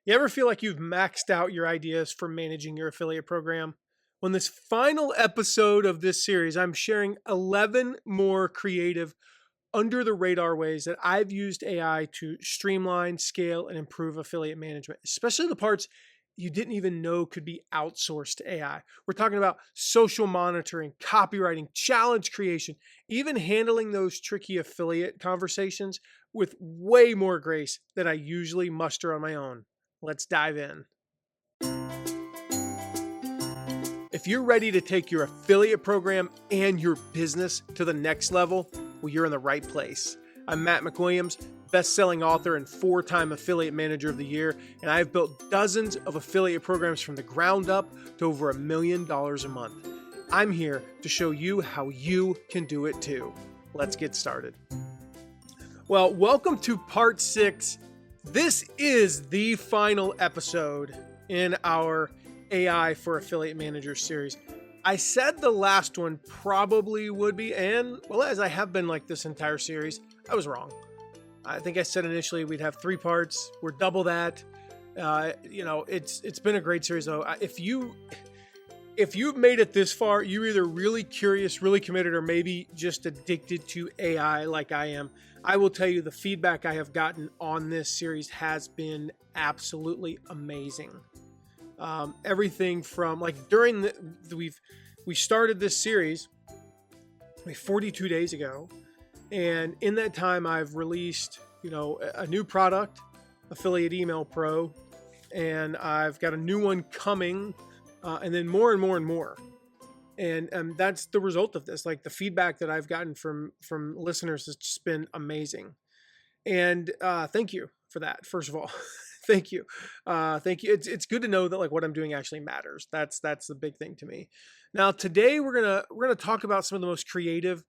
You ever feel like you've maxed out your ideas for managing your affiliate program? On this final episode of this series, I'm sharing 11 more creative, under the radar ways that I've used AI to streamline, scale, and improve affiliate management, especially the parts you didn't even know could be outsourced to AI. We're talking about social monitoring, copywriting, challenge creation, even handling those tricky affiliate conversations with way more grace than I usually muster on my own. Let's dive in. If you're ready to take your affiliate program and your business to the next level, well, you're in the right place. I'm Matt McWilliams, best-selling author and 4-time Affiliate Manager of the Year, and I've built dozens of affiliate programs from the ground up to over $1 million a month. I'm here to show you how you can do it too. Let's get started. Well, welcome to part 6. This is the final episode in our AI for Affiliate Managers series. I said the last one probably would be, and well, as I have been like this entire series, I was wrong. I think I said initially we'd have 3 parts. We're double that. It's been a great series though. If you've made it this far, you're either really curious, really committed, or maybe just addicted to AI like I am. I will tell you the feedback I have gotten on this series has been absolutely amazing. Everything from like during we started this series 42 days ago, and in that time I've released a new product, Affiliate Email Pro, and I've got a new one coming, and then more and more and more. And that's the result of this. Like the feedback that I've gotten from listeners has just been amazing. And thank you for that, first of all. Thank you. Thank you. It's good to know that like what I'm doing actually matters. That's the big thing to me. Now today we're gonna talk about some of the most creative,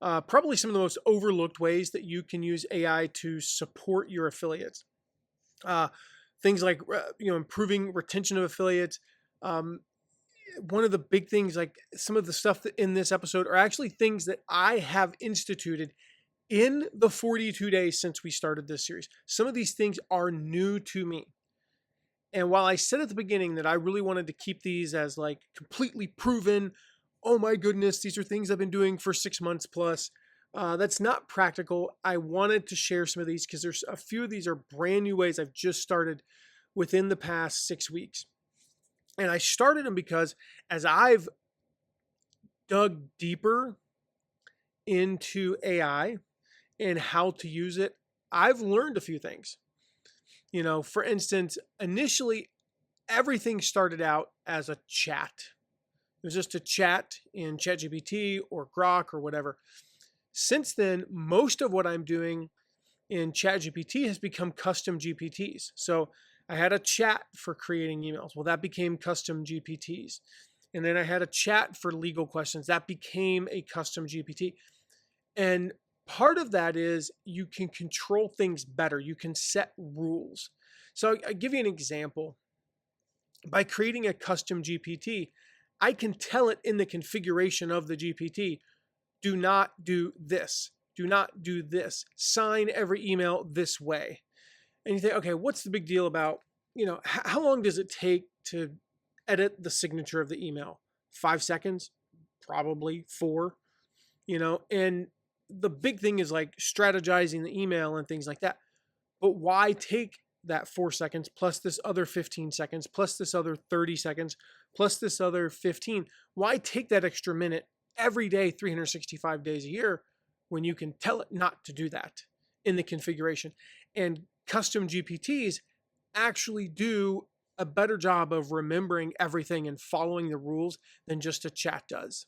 probably some of the most overlooked ways that you can use AI to support your affiliates. Things like improving retention of affiliates. One of the big things, like some of the stuff that in this episode are actually things that I have instituted in the 42 days since we started this series. Some of these things are new to me. And while I said at the beginning that I really wanted to keep these as like completely proven, oh my goodness, these are things I've been doing for 6 months plus, that's not practical. I wanted to share some of these because there's a few of these are brand new ways I've just started within the past 6 weeks. And I started them because as I've dug deeper into AI and how to use it, I've learned a few things. For instance, initially, everything started out as a chat. It was just a chat in ChatGPT or Grok or whatever. Since then, most of what I'm doing in ChatGPT has become custom GPTs. So I had a chat for creating emails. Well, that became custom GPTs. And then I had a chat for legal questions. That became a custom GPT. And part of that is you can control things better. You can set rules. So I'll give you an example. By creating a custom GPT, I can tell it in the configuration of the GPT, do not do this. Do not do this. Sign every email this way. And you think, okay, what's the big deal about, how long does it take to edit the signature of the email? 5 seconds? Probably 4, and the big thing is like strategizing the email and things like that. But why take that 4 seconds plus this other 15 seconds, plus this other 30 seconds, plus this other 15? Why take that extra minute every day, 365 days a year, when you can tell it not to do that in the configuration? And custom GPTs actually do a better job of remembering everything and following the rules than just a chat does.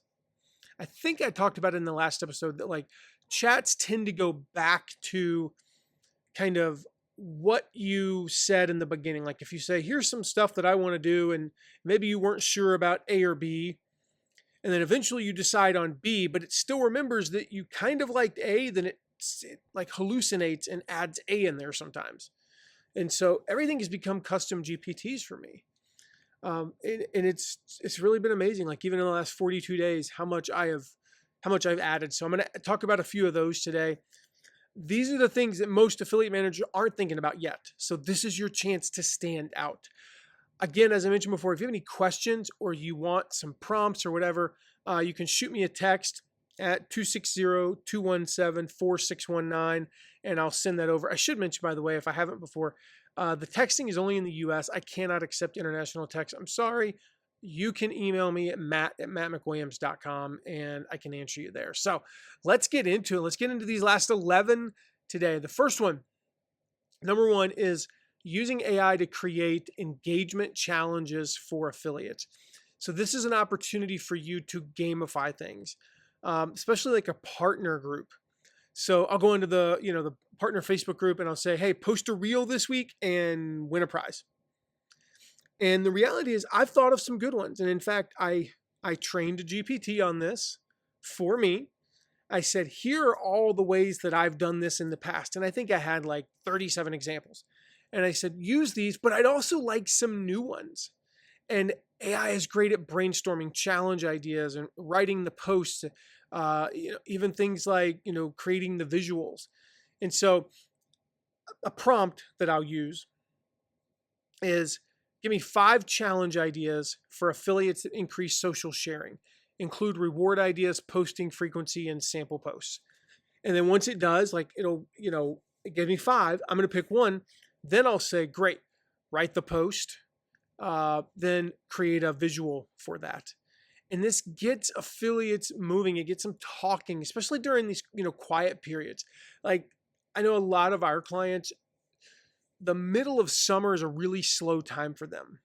I think I talked about in the last episode that like chats tend to go back to kind of what you said in the beginning. Like if you say, here's some stuff that I want to do, and maybe you weren't sure about A or B, and then eventually you decide on B, but it still remembers that you kind of liked A, then it like hallucinates and adds A in there sometimes. And so everything has become custom GPTs for me. And it's really been amazing. Like even in the last 42 days, how much I've added. So I'm going to talk about a few of those today. These are the things that most affiliate managers aren't thinking about yet. So this is your chance to stand out. Again, as I mentioned before, if you have any questions or you want some prompts or whatever, you can shoot me a text at 260-217-4619, and I'll send that over. I should mention, by the way, if I haven't before, the texting is only in the US. I cannot accept international text. I'm sorry. You can email me at matt@mattmcwilliams.com, and I can answer you there. So let's get into it. Let's get into these last 11 today. The first one, number one, is using AI to create engagement challenges for affiliates. So this is an opportunity for you to gamify things, especially like a partner group. So I'll go into the partner Facebook group and I'll say, hey, post a reel this week and win a prize. And the reality is I've thought of some good ones. And in fact, I trained a GPT on this for me. I said, here are all the ways that I've done this in the past. And I think I had like 37 examples. And I said, use these, but I'd also like some new ones. And AI is great at brainstorming challenge ideas and writing the posts, even things like, creating the visuals. And so a prompt that I'll use is give me 5 challenge ideas for affiliates that increase social sharing. Include reward ideas, posting frequency, and sample posts. And then once it does, like it'll, it gives me 5. I'm going to pick one. Then I'll say, great, write the post, then create a visual for that. And this gets affiliates moving. It gets them talking, especially during these, quiet periods. Like I know a lot of our clients, the middle of summer is a really slow time for them.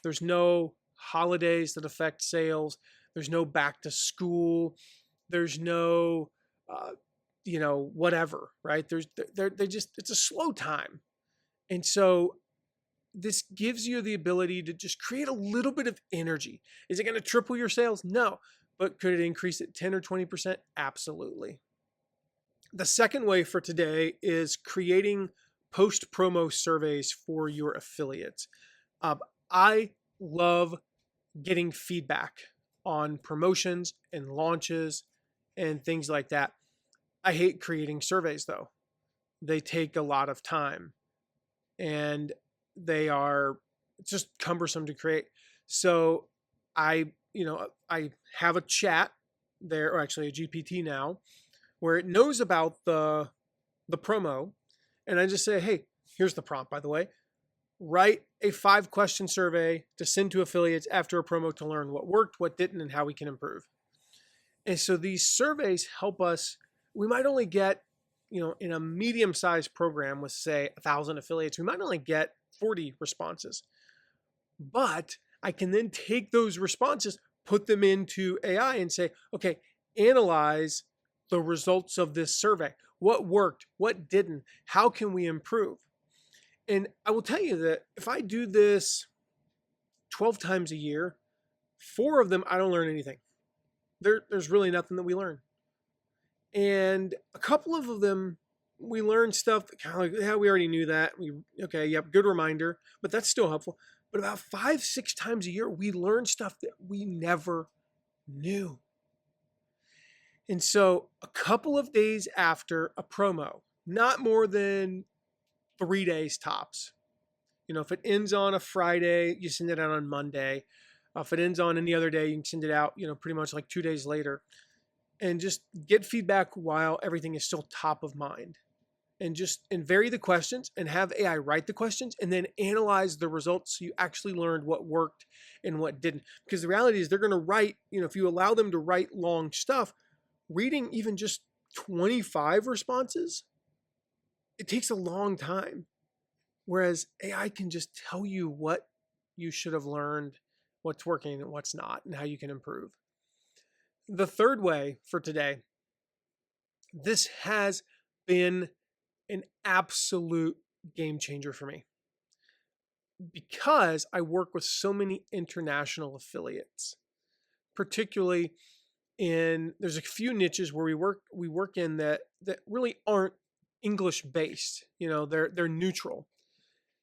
There's no holidays that affect sales. There's no back to school. There's no, whatever, right? It's a slow time. And so this gives you the ability to just create a little bit of energy. Is it going to triple your sales? No. But could it increase it 10 or 20%? Absolutely. The second way for today is creating post promo surveys for your affiliates. I love getting feedback on promotions and launches and things like that. I hate creating surveys though. They take a lot of time and they are just cumbersome to create. So I have a chat there, or actually a GPT now, where it knows about the promo, and I just say, hey, here's the prompt, by the way. Write a 5-question survey to send to affiliates after a promo to learn what worked, what didn't, and how we can improve. And so these surveys help us. We might only get, in a medium-sized program with, say, 1,000 affiliates, we might only get 40 responses. But I can then take those responses, put them into AI and say, okay, analyze the results of this survey. What worked? What didn't? How can we improve? And I will tell you that if I do this 12 times a year, 4 of them, I don't learn anything. There's really nothing that we learn. And a couple of them, we learn stuff that kind of like, yeah, we already knew that. Good reminder, but that's still helpful. But about 5-6 times a year, we learn stuff that we never knew. And so a couple of days after a promo, not more than 3 days tops. If it ends on a Friday, you send it out on Monday. If it ends on any other day, you can send it out, pretty much like 2 days later. And just get feedback while everything is still top of mind. And vary the questions and have AI write the questions and then analyze the results so you actually learned what worked and what didn't. Because the reality is they're going to write, if you allow them to write long stuff, reading even just 25 responses, it takes a long time. Whereas AI can just tell you what you should have learned, what's working and what's not, and how you can improve. The third way for today, this has been an absolute game changer for me because I work with so many international affiliates, particularly there's a few niches where we work in that really aren't English based. They're neutral.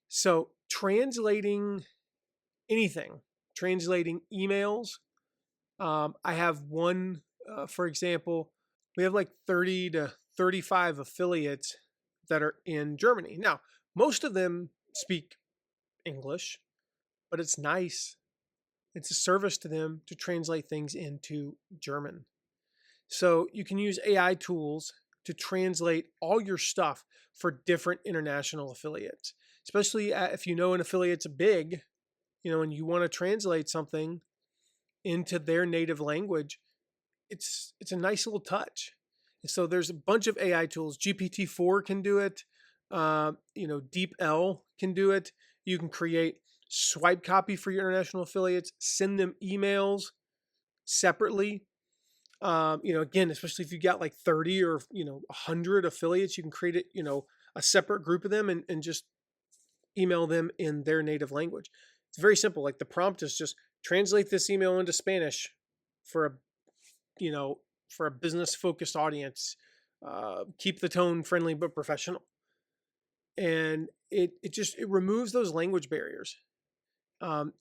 So translating anything, translating emails. I have one, for example, we have like 30 to 35 affiliates that are in Germany. Now, most of them speak English, but it's nice. It's a service to them to translate things into German. So you can use AI tools to translate all your stuff for different international affiliates, especially if you know an affiliate's big, and you want to translate something into their native language. It's a nice little touch. And so there's a bunch of AI tools. GPT-4 can do it. DeepL can do it. You can create swipe copy for your international affiliates, send them emails separately. Again, especially if you got like 30 or 100 affiliates, you can create it, a separate group of them and just email them in their native language. It's very simple. Like the prompt is just translate this email into Spanish for a for a business focused audience. Keep the tone friendly but professional, and it removes those language barriers.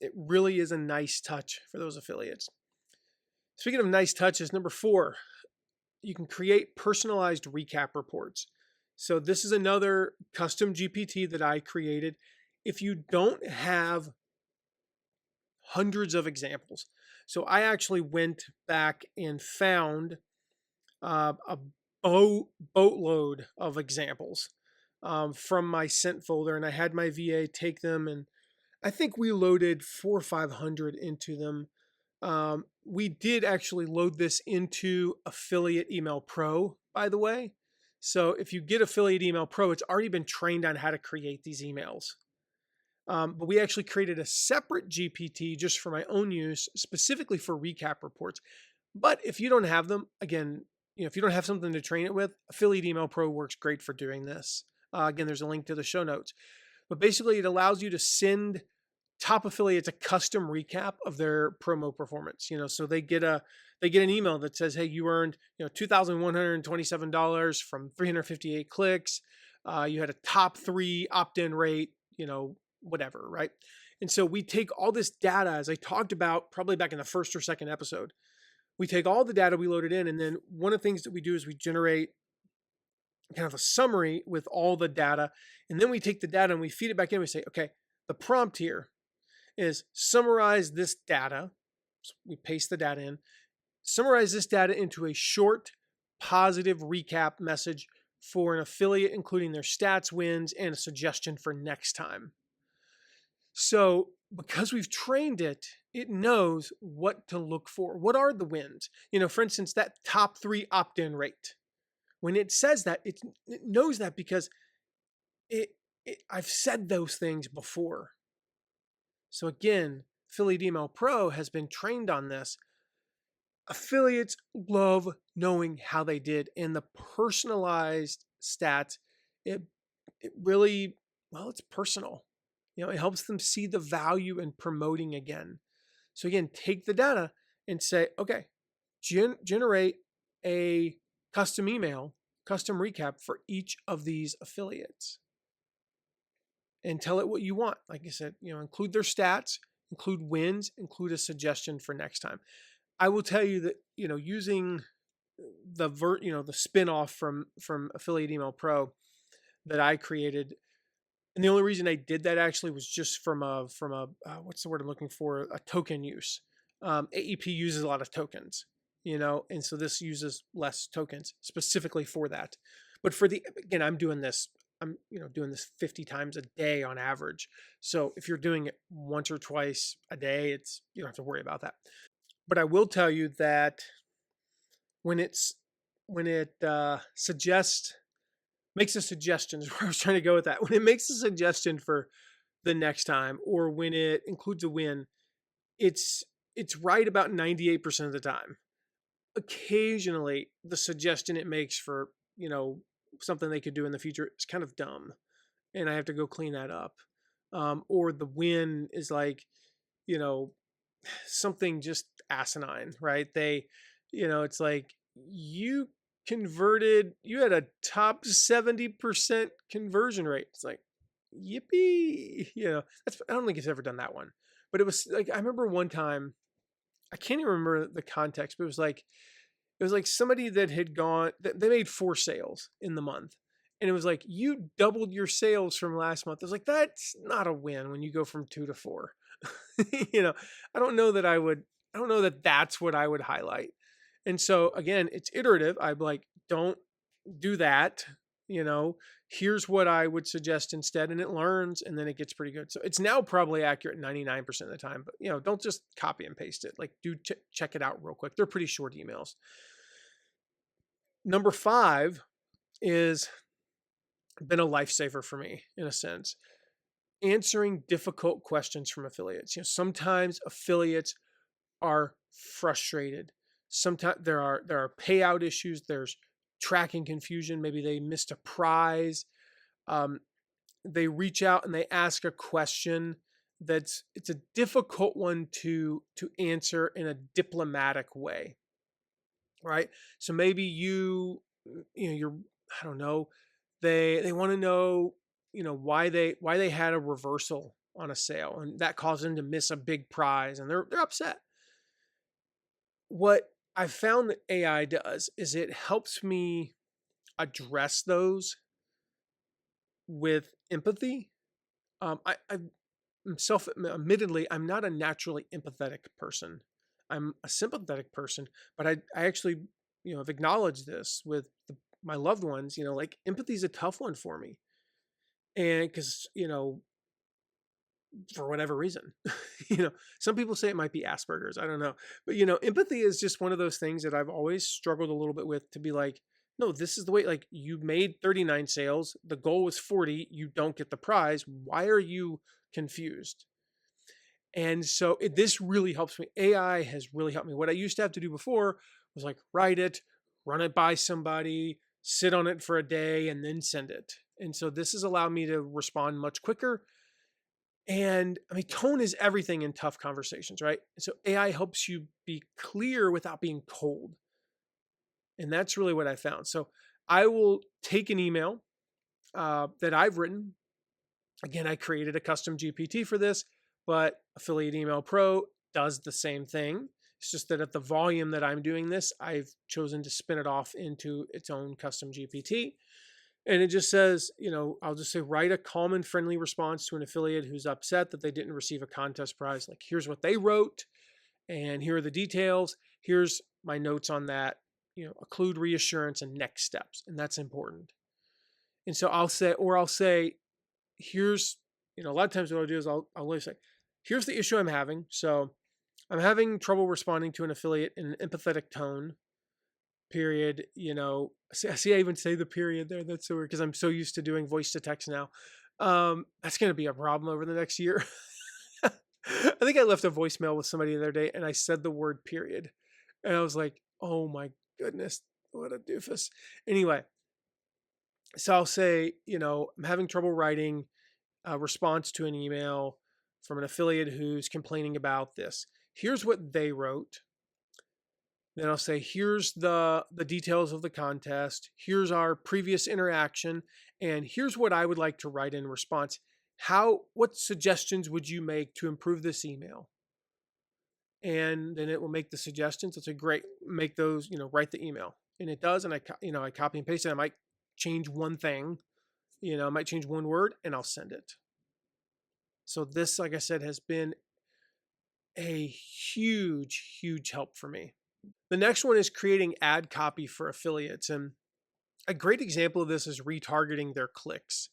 It really is a nice touch for those affiliates. Speaking of nice touches, number 4, you can create personalized recap reports. So this is another custom GPT that I created. If you don't have hundreds of examples, so I actually went back and found a boatload of examples from my sent folder, and I had my VA take them, and I think we loaded 400 or 500 into them. We did actually load this into Affiliate Email Pro, by the way. So if you get Affiliate Email Pro, it's already been trained on how to create these emails. But we actually created a separate GPT just for my own use, specifically for recap reports. But if you don't have them, again, if you don't have something to train it with, Affiliate Email Pro works great for doing this. Again, there's a link to the show notes. But basically, it allows you to send top affiliates a custom recap of their promo performance. So they get an email that says, "Hey, you earned $2,127 from 358 clicks. You had a top 3 opt-in rate. Whatever, right?" And so we take all this data, as I talked about probably back in the first or second episode. We take all the data we loaded in, and then one of the things that we do is we generate kind of a summary with all the data, and then we take the data and we feed it back in. We say, okay, the prompt here is summarize this data. So we paste the data in, summarize this data into a short, positive recap message for an affiliate, including their stats, wins, and a suggestion for next time. So because we've trained it, it knows what to look for. What are the wins? For instance, that top 3 opt-in rate. When it says that, it knows that because I've said those things before. So again, Affiliate Email Pro has been trained on this. Affiliates love knowing how they did, and the personalized stats, it really, it's personal. It helps them see the value in promoting again. So again, take the data and say, okay, generate a custom email, custom recap for each of these affiliates. And tell it what you want. Like I said, include their stats, include wins, include a suggestion for next time. I will tell you that, using the spin-off from Affiliate Email Pro that I created, and the only reason I did that actually was just from a what's the word I'm looking for? A token use. AEP uses a lot of tokens, and so this uses less tokens specifically for that. But again, I'm doing this 50 times a day on average. So if you're doing it once or twice a day, you don't have to worry about that. But I will tell you that when it makes a suggestion, is where I was trying to go with that. When it makes a suggestion for the next time, or when it includes a win, it's right about 98% of the time. Occasionally, the suggestion it makes for something they could do in the future is kind of dumb, and I have to go clean that up. Or the win is like, something just asinine, right? It's like you had a top 70% conversion rate. It's like, yippee. I don't think it's ever done that one. But it was like, I remember one time, I can't even remember the context, but it was like, It was like somebody that had gone, they made 4 sales in the month. And it was like, you doubled your sales from last month. I was like, that's not a win when you go from 2 to 4. you know, I don't know that I would, I don't know that that's what I would highlight. And so again, it's iterative. I'm like, don't do that. You know, here's what I would suggest instead. And it learns and then it gets pretty good. So it's now probably accurate 99% of the time, but don't just copy and paste it. Like do check it out real quick. They're pretty short emails. Number 5 is been a lifesaver for me in a sense. Answering difficult questions from affiliates. Sometimes affiliates are frustrated. Sometimes there are payout issues. There's tracking confusion. Maybe they missed a prize. They reach out and they ask a question it's a difficult one to answer in a diplomatic way, right? So maybe you're I don't know, they want to know why they had a reversal on a sale and that caused them to miss a big prize and they're upset. What I found that AI does is it helps me address those with empathy. I'm admittedly, I'm not a naturally empathetic person. I'm a sympathetic person, but I actually, have acknowledged this with my loved ones. Like empathy is a tough one for me, and because for whatever reason, some people say it might be Asperger's. I don't know, but empathy is just one of those things that I've always struggled a little bit with. To be like, no, this is the way. Like you made 39 sales, the goal was 40. You don't get the prize. Why are you confused? And so this really helps me. AI has really helped me. What I used to have to do before was like write it, run it by somebody, sit on it for a day, and then send it. And so this has allowed me to respond much quicker. And I mean, tone is everything in tough conversations, right? So AI helps you be clear without being cold. And that's really what I found. So I will take an email that I've written. Again, I created a custom GPT for this, but Affiliate Email Pro does the same thing. It's just that at the volume that I'm doing this, I've chosen to spin it off into its own custom GPT. And it just says, I'll just say, write a calm and friendly response to an affiliate who's upset that they didn't receive a contest prize. Like, here's what they wrote, and here are the details. Here's my notes on that, include reassurance and next steps. And that's important. And so I'll say, here's, a lot of times what I'll do is I'll always say, here's the issue I'm having. So I'm having trouble responding to an affiliate in an empathetic tone. Period. See, I even say the period there. That's so weird because I'm so used to doing voice to text now. That's going to be a problem over the next year. I think I left a voicemail with somebody the other day and I said the word period. And I was like, oh my goodness, what a doofus. Anyway, so I'll say, I'm having trouble writing a response to an email from an affiliate who's complaining about this. Here's what they wrote. Then I'll say, here's the details of the contest. Here's our previous interaction. And here's what I would like to write in response. What suggestions would you make to improve this email? And then it will make the suggestions. It's a great, make those, write the email. And it does. And I copy and paste it. I might change one thing, I might change one word and I'll send it. So this, like I said, has been a huge, huge help for me. The next one is creating ad copy for affiliates. And a great example of this is retargeting their clicks.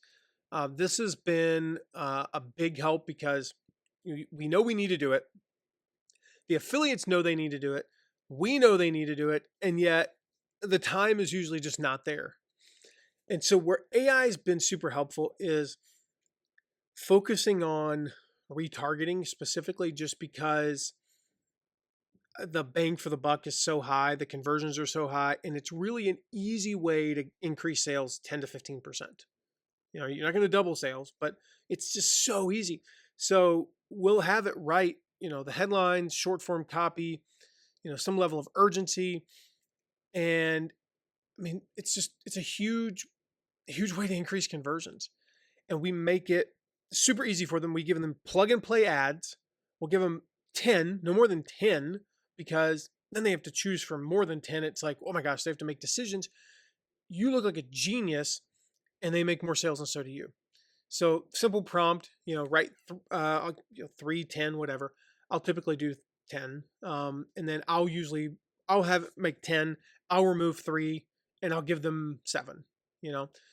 This has been a big help because we know we need to do it. The affiliates know they need to do it. We know they need to do it. And yet the time is usually just not there. And so where AI has been super helpful is focusing on retargeting specifically just because the bang for the buck is so high, the conversions are so high, and it's really an easy way to increase sales 10 to 15%. You're not going to double sales, but it's just so easy. So we'll have it right, the headlines, short form copy, some level of urgency. And I mean, it's a huge way to increase conversions. And we make it super easy for them. We give them plug and play ads. We'll give them 10, no more than 10, because then they have to choose from more than 10. It's like, oh my gosh, they have to make decisions. You look like a genius and they make more sales and so do you. So simple prompt, write 3, 10, whatever. I'll typically do 10. And then I'll have it make 10. I'll remove 3 and I'll give them 7,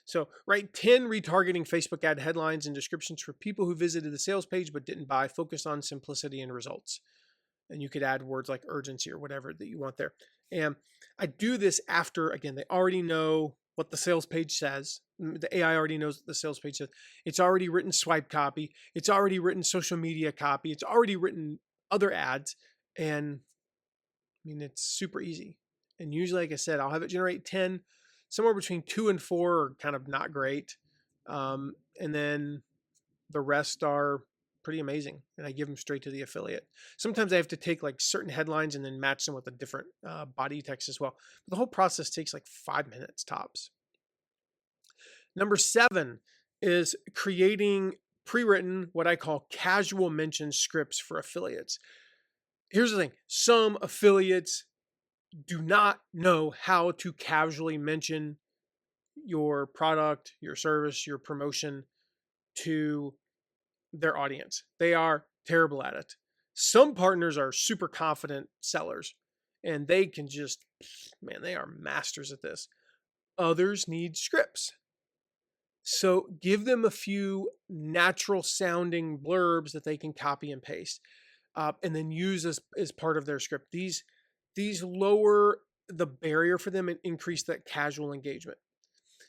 So write 10 retargeting Facebook ad headlines and descriptions for people who visited the sales page but didn't buy. Focus on simplicity and results. And you could add words like urgency or whatever that you want there. And I do this after, again, they already know what the sales page says. The AI already knows what the sales page says. It's already written swipe copy. It's already written social media copy. It's already written other ads. And I mean, it's super easy. And usually, like I said, I'll have it generate 10, somewhere between 2 and 4 are kind of not great. And then the rest are pretty amazing. And I give them straight to the affiliate. Sometimes I have to take like certain headlines and then match them with a different body text as well. But the whole process takes like 5 minutes tops. Number 7 is creating pre-written, what I call casual mention scripts for affiliates. Here's the thing. Some affiliates do not know how to casually mention your product, your service, your promotion to their audience. They are terrible at it. Some partners are super confident sellers and they can just, man, they are masters at this. Others need scripts. So give them a few natural sounding blurbs that they can copy and paste and then use as part of their script. These lower the barrier for them and increase that casual engagement.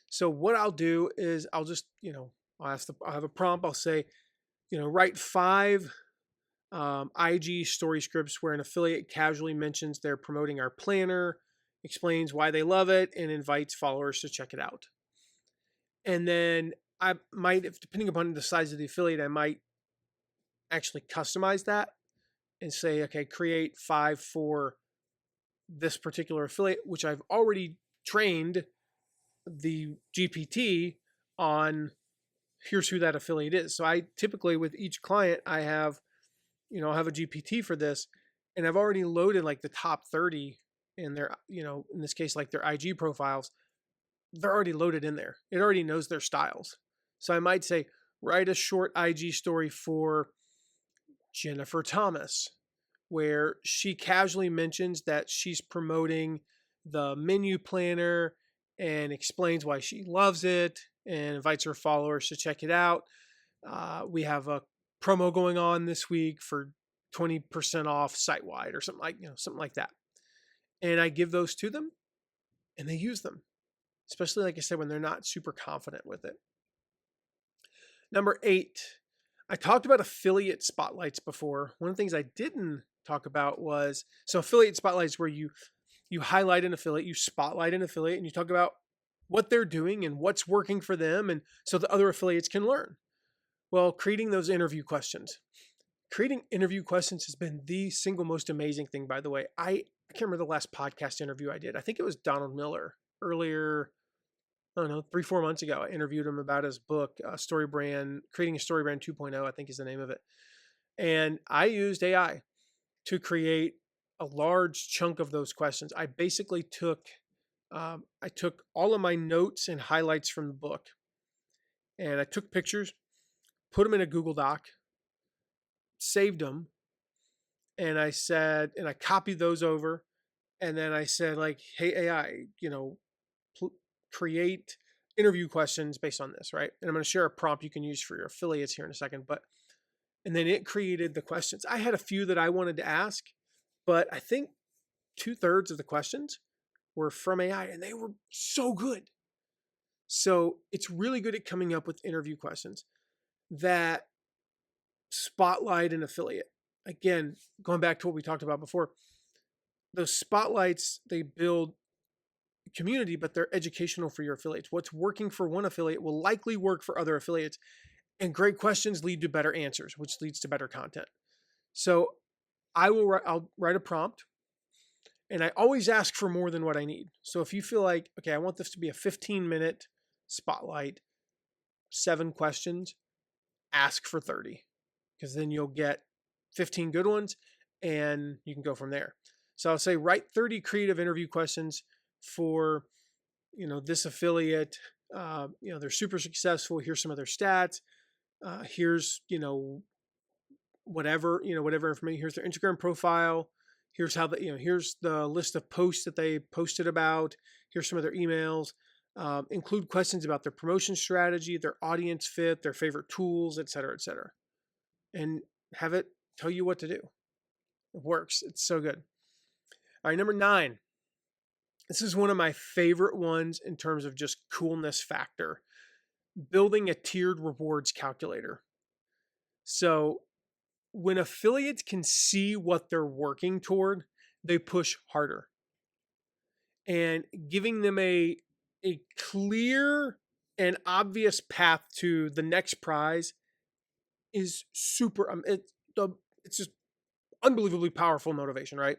So what I'll do is I'll just, I'll have a prompt. I'll say, write 5 IG story scripts where an affiliate casually mentions they're promoting our planner, explains why they love it, and invites followers to check it out. And then I might, depending upon the size of the affiliate, I might actually customize that and say, okay, create 5 for this particular affiliate, which I've already trained the GPT on. Here's who that affiliate is. So I typically, with each client, I have, I'll have a GPT for this, and I've already loaded like the top 30 in their, in this case, like their IG profiles. They're already loaded in there. It already knows their styles. So I might say, write a short IG story for Jennifer Thomas, where she casually mentions that she's promoting the menu planner and explains why she loves it and invites her followers to check it out. We have a promo going on this week for 20% off site-wide or something like that. And I give those to them and they use them, especially, like I said, when they're not super confident with it. Number 8, I talked about affiliate spotlights before. One of the things I didn't talk about was, so affiliate spotlights where you highlight an affiliate, you spotlight an affiliate, and you talk about what they're doing and what's working for them, and so the other affiliates can learn. Well, creating those interview questions. Creating interview questions has been the single most amazing thing, by the way. I can't remember the last podcast interview I did. I think it was Donald Miller earlier, I don't know, 3-4 months ago. I interviewed him about his book, Story Brand, Creating a Story Brand 2.0, I think is the name of it. And I used AI to create a large chunk of those questions. I basically took all of my notes and highlights from the book, and I took pictures, put them in a Google Doc, saved them, and I copied those over, and then I said, like, hey AI, create interview questions based on this, right? And I'm going to share a prompt you can use for your affiliates here in a second, and then it created the questions. I had a few that I wanted to ask, but I think 2/3 of the questions were from AI, and they were so good. So it's really good at coming up with interview questions that spotlight an affiliate. Again, going back to what we talked about before, those spotlights, they build community, but they're educational for your affiliates. What's working for one affiliate will likely work for other affiliates. And great questions lead to better answers, which leads to better content. So I'll write a prompt, and I always ask for more than what I need. So if you feel like, okay, I want this to be a 15-minute spotlight, 7 questions, ask for 30, because then you'll get 15 good ones and you can go from there. So I'll say write 30 creative interview questions for, this affiliate. They're super successful. Here's some of their stats. Here's, whatever information. Here's their Instagram profile. Here's here's the list of posts that they posted about. Here's some of their emails. Include questions about their promotion strategy, their audience fit, their favorite tools, et cetera, and have it tell you what to do. It works. It's so good. All right, number 9. This is one of my favorite ones in terms of just coolness factor. Building a tiered rewards calculator. So when affiliates can see what they're working toward, they push harder. And giving them a clear and obvious path to the next prize is super. It's just unbelievably powerful motivation, right?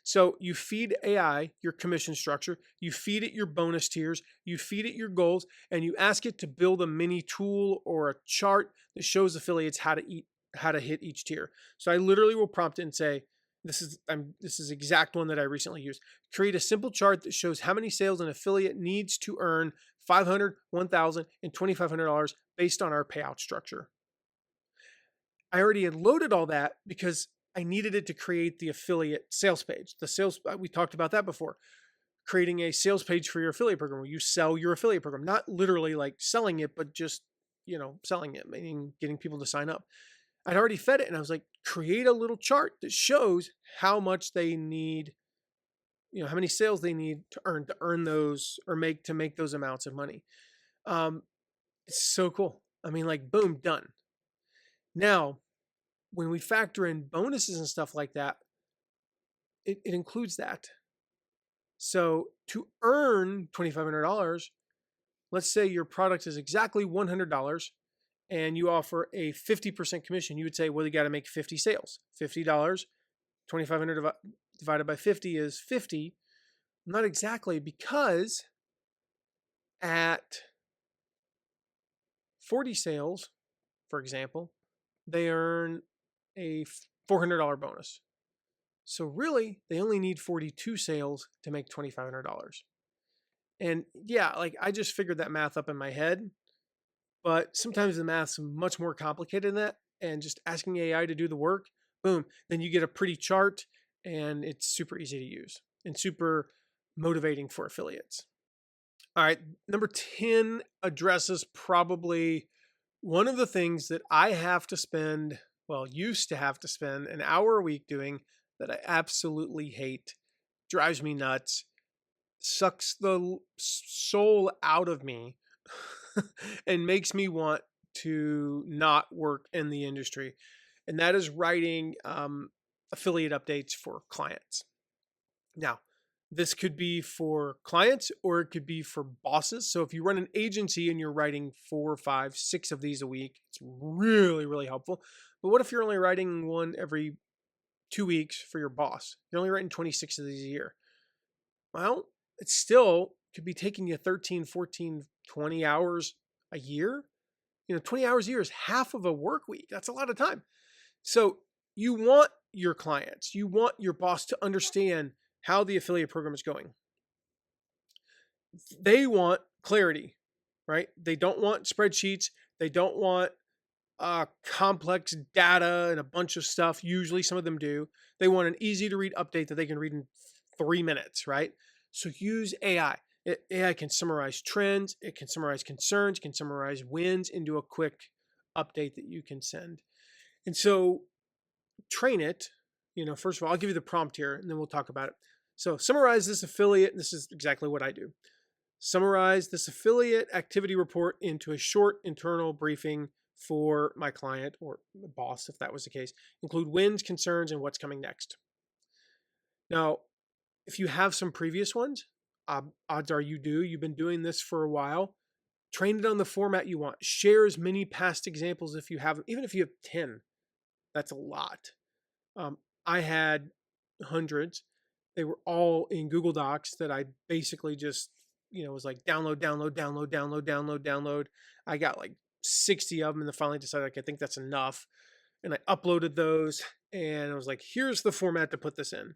So you feed AI your commission structure, you feed it your bonus tiers, you feed it your goals, and you ask it to build a mini tool or a chart that shows affiliates how to hit each tier. So I literally will prompt it and say, this is exact one that I recently used. Create a simple chart that shows how many sales an affiliate needs to earn $500, $1,000, and $2,500 based on our payout structure. I already had loaded all that because I needed it to create the affiliate sales page. We talked about that before. Creating a sales page for your affiliate program where you sell your affiliate program, not literally like selling it, but just, selling it, meaning getting people to sign up. I'd already fed it and I was like, create a little chart that shows how much they need, how many sales they need to earn those or make those amounts of money. It's so cool. I mean, like, boom, done. Now, when we factor in bonuses and stuff like that, it includes that. So to earn $2,500, let's say your product is exactly $100 and you offer a 50% commission, you would say, well, you got to make 50 sales. $50, 2,500 divided by 50 is 50. Not exactly, because at 40 sales, for example, they earn a $400 bonus. So really, they only need 42 sales to make $2,500. And yeah, like I just figured that math up in my head, but sometimes the math's much more complicated than that. And just asking AI to do the work, boom, then you get a pretty chart and it's super easy to use and super motivating for affiliates. All right, number 10 addresses probably one of the things that I have to spend, used to have to spend an hour a week doing that I absolutely hate, drives me nuts, sucks the soul out of me, and makes me want to not work in the industry. And that is writing affiliate updates for clients. Now, this could be for clients or it could be for bosses. So if you run an agency and you're writing 4, 5, 6 of these a week, it's really, really helpful. But what if you're only writing one every 2 weeks for your boss? You're only writing 26 of these a year. Well, it still could be taking you 13, 14, 20 hours a year. 20 hours a year is half of a work week. That's a lot of time. So you want your clients, you want your boss to understand how the affiliate program is going. They want clarity, right? They don't want spreadsheets. They don't want complex data and a bunch of stuff. Usually some of them do. They want an easy to read update that they can read in 3 minutes, right? So use AI. AI can summarize trends. It can summarize concerns, can summarize wins into a quick update that you can send. And so train it. First of all, I'll give you the prompt here and then we'll talk about it. So summarize this affiliate. This is exactly what I do. Summarize this affiliate activity report into a short internal briefing for my client or boss, if that was the case. Include wins, concerns, and what's coming next. Now, if you have some previous ones, odds are you do. You've been doing this for a while. Train it on the format you want. Share as many past examples if you have, even if you have 10. That's a lot. I had hundreds. They were all in Google Docs that I basically just, was like download. I got like 60 of them and then finally decided, like, I think that's enough. And I uploaded those and I was like, here's the format to put this in.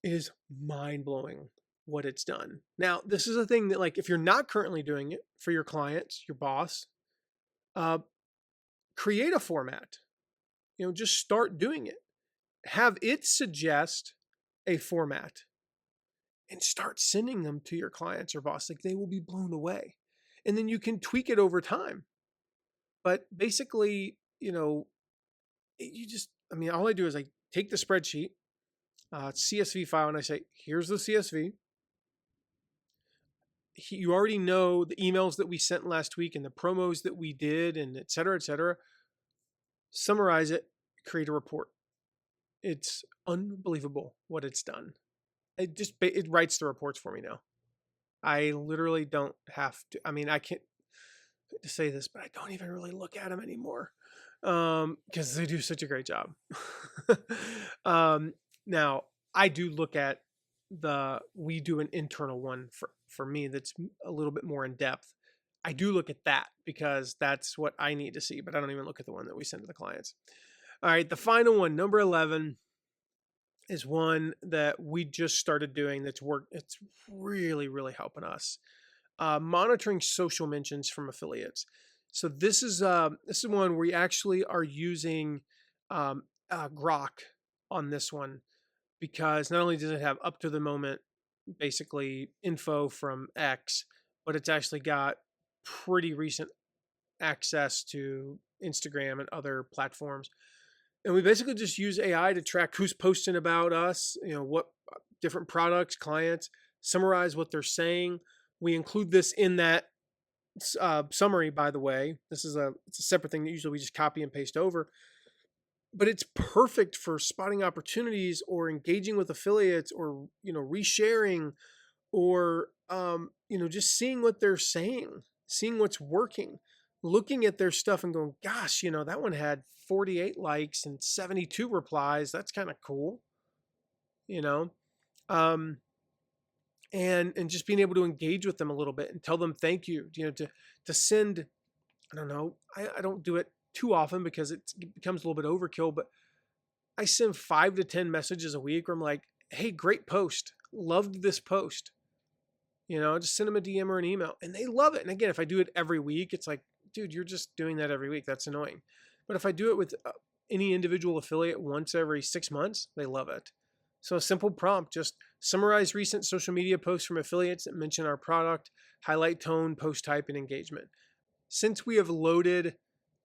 It is mind-blowing what it's done. Now, this is a thing that, like, if you're not currently doing it for your clients, your boss, uh, create a format. Just start doing it. Have it suggest a format and start sending them to your clients or boss. Like, they will be blown away. And then you can tweak it over time. But basically, all I do is I take the spreadsheet, CSV file, and I say, here's the CSV. You already know the emails that we sent last week and the promos that we did, and et cetera, et cetera. Summarize it, create a report. It's unbelievable what it's done. It writes the reports for me now. I literally don't have to. I mean, I can't to say this, but I don't even really look at them anymore because they do such a great job. Now, I do look at we do an internal one for me that's a little bit more in depth. I do look at that because that's what I need to see, but I don't even look at the one that we send to the clients. All right, the final one, number 11, is one that we just started doing that's worked. It's really, really helping us. Monitoring social mentions from affiliates. So this is one where we actually are using Grok on this one, because not only does it have up to the moment basically info from X, but it's actually got pretty recent access to Instagram and other platforms. And we basically just use AI to track who's posting about us, what different products, clients, summarize what they're saying. We include this in that summary, by the way. It's a separate thing that usually we just copy and paste over. But it's perfect for spotting opportunities or engaging with affiliates or, resharing or, just seeing what they're saying, seeing what's working, looking at their stuff and going, gosh, that one had 48 likes and 72 replies. That's kind of cool, um, and just being able to engage with them a little bit and tell them thank you, to send, I don't know, I don't do it too often because it becomes a little bit overkill, but I send 5 to 10 messages a week where I'm like, hey, great post. Loved this post. Just send them a DM or an email and they love it. And again, if I do it every week, it's like, dude, you're just doing that every week. That's annoying. But if I do it with any individual affiliate once every 6 months, they love it. So a simple prompt, just summarize recent social media posts from affiliates that mention our product, highlight tone, post type, and engagement. Since we have loaded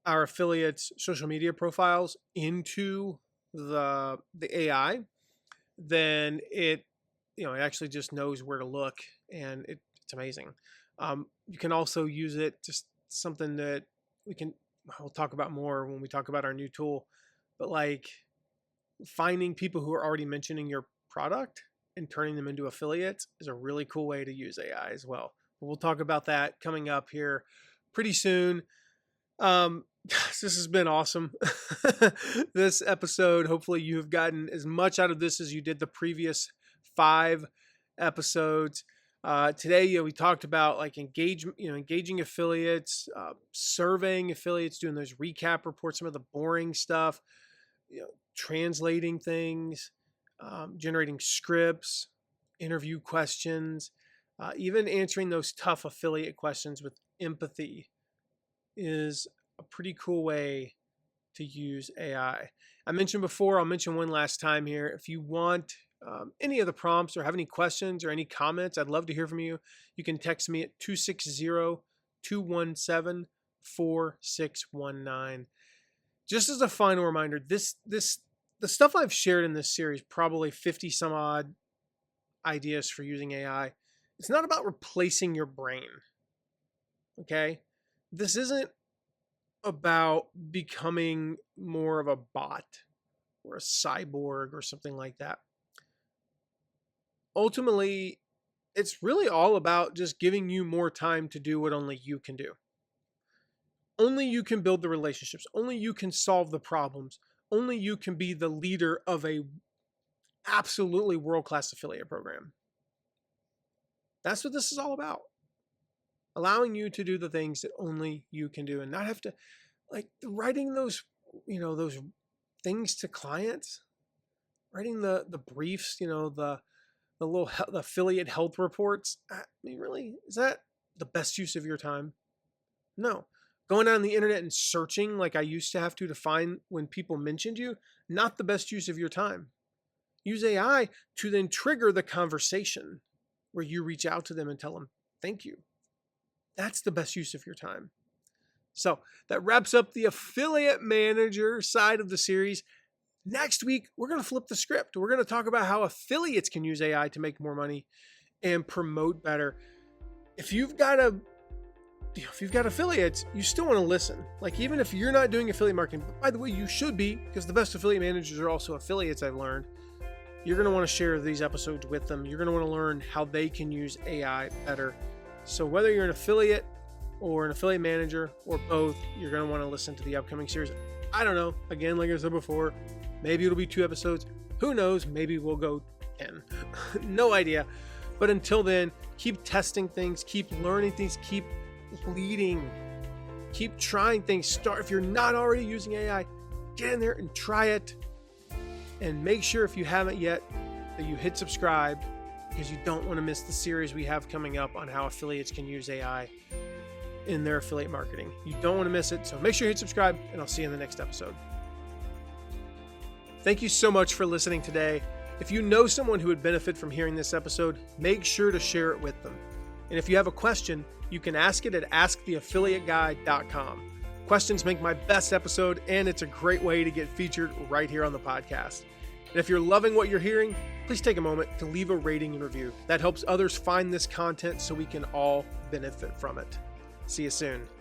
our affiliates' social media profiles into the AI, then it actually just knows where to look, and it's amazing. You can also use it, just something that we'll talk about more when we talk about our new tool, but like finding people who are already mentioning your product and turning them into affiliates is a really cool way to use AI as well. But we'll talk about that coming up here pretty soon. This has been awesome. This episode, hopefully you have gotten as much out of this as you did the previous 5 episodes. Today, we talked about like engaging affiliates, surveying affiliates, doing those recap reports, some of the boring stuff, translating things, generating scripts, interview questions, even answering those tough affiliate questions with empathy is a pretty cool way to use AI. I mentioned before, I'll mention one last time here. If you want any of the prompts or have any questions or any comments, I'd love to hear from you. You can text me at 260-217-4619. Just as a final reminder, the stuff I've shared in this series, probably 50 some odd ideas for using AI, it's not about replacing your brain. Okay? This isn't about becoming more of a bot or a cyborg or something like that. Ultimately, it's really all about just giving you more time to do what only you can do. Only you can build the relationships. Only you can solve the problems. Only you can be the leader of a absolutely world-class affiliate program. That's what this is all about. Allowing you to do the things that only you can do and not have to, like, writing those things to clients. writing the briefs, the affiliate health reports. I mean, really, is that the best use of your time? No. Going on the internet and searching like I used to have to find when people mentioned you, not the best use of your time. Use AI to then trigger the conversation where you reach out to them and tell them, thank you. That's the best use of your time. So that wraps up the affiliate manager side of the series. Next week, we're going to flip the script. We're going to talk about how affiliates can use AI to make more money and promote better. If you've got affiliates, you still want to listen. Like, even if you're not doing affiliate marketing, but by the way, you should be, because the best affiliate managers are also affiliates, I've learned. You're going to want to share these episodes with them. You're going to want to learn how they can use AI better. So whether you're an affiliate or an affiliate manager or both, you're going to want to listen to the upcoming series. I don't know. Again, like I said before, maybe it'll be 2 episodes. Who knows? Maybe we'll go 10. No idea. But until then, keep testing things, keep learning things, keep leading, keep trying things. If you're not already using AI, get in there and try it. And make sure, if you haven't yet, that you hit subscribe, because you don't want to miss the series we have coming up on how affiliates can use AI in their affiliate marketing. You don't want to miss it. So make sure you hit subscribe, and I'll see you in the next episode. Thank you so much for listening today. If you know someone who would benefit from hearing this episode, make sure to share it with them. And if you have a question, you can ask it at asktheaffiliateguy.com. Questions make my best episode, and it's a great way to get featured right here on the podcast. And if you're loving what you're hearing, please take a moment to leave a rating and review. That helps others find this content so we can all benefit from it. See you soon.